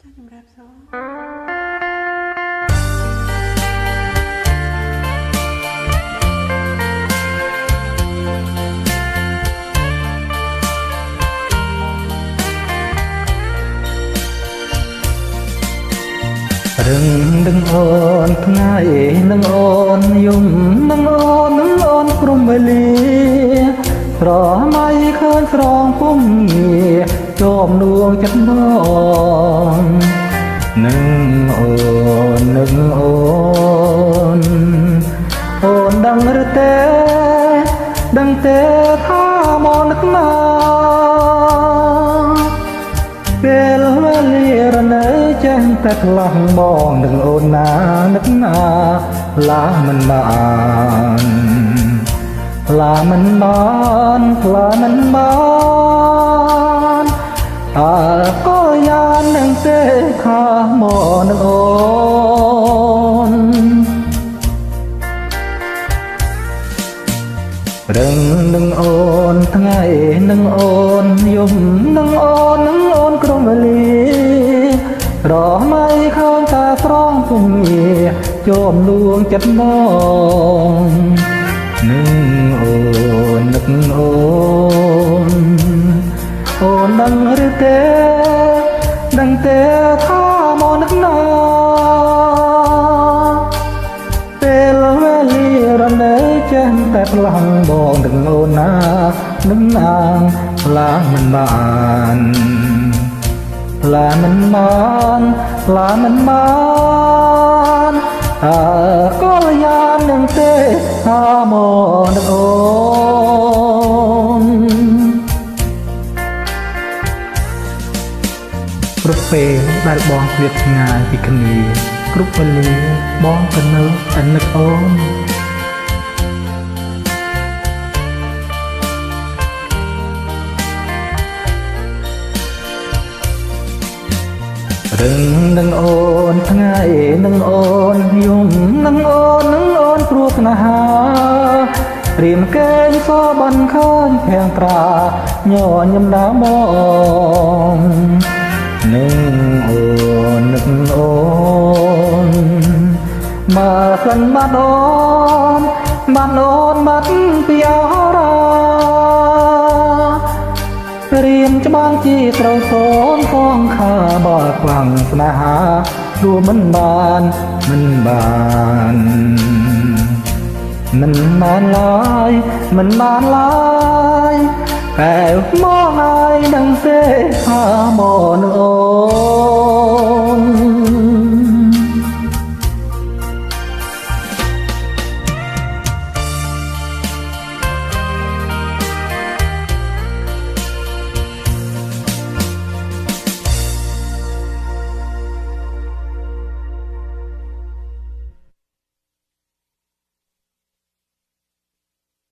ចាជំរាបសួររឹងនឹងអូនថ្ងៃនឹងអូនយំនឹងអូនព្រំវេលាស្រមៃឃើញស្រងពុំងារជាប់នួងចិត្តបងនឹងអូនអូនដឹងឬទេថាមកនឹកណាពេលវេលារនៅចេះតែខ្លះបងនឹងអូនណានឹកណាឡាមិនបានតើក៏យ៉ាងនឹងទេថាមកនឹងអូនរឹងនឹងអូនថ្ងៃនឹងអូនយំនឹងអូនក្រុមវេលារមៃខើនតាស្រងពុំងារជាប់លួងចិត្តមកនឹងអូននឹកអូនដឹងឬទេថាមកនឹកណាពេលវេលារនៅចេះតែផ្លាំងបងនឹងអូនណានឹងណាឡាមិនបានក៏យ៉ាងនឹងទេថាមកនឹងអូនគ្រប់ពេលដែលបងឃ្លាតឆ្ងាយពីគ្នាគ្រប់វេលាបងក៏នៅតែនឹកអូនរឹងនឹងអូនថ្ងៃនឹងអូនយំនឹងអូនព្រោះស្នេហារៀមកេងសបានឃើញភាំងត្រាញញឹមដើមបងនឹងអូននឹកអូនមកសិនបាត់អូនពីអររៀមច្បាំងជីត្រូវសូនផងខាបើខ្លាំងស្នេហារួមិនបានឡើយតែមកហើយនឹងទេថាមកនឹងអូ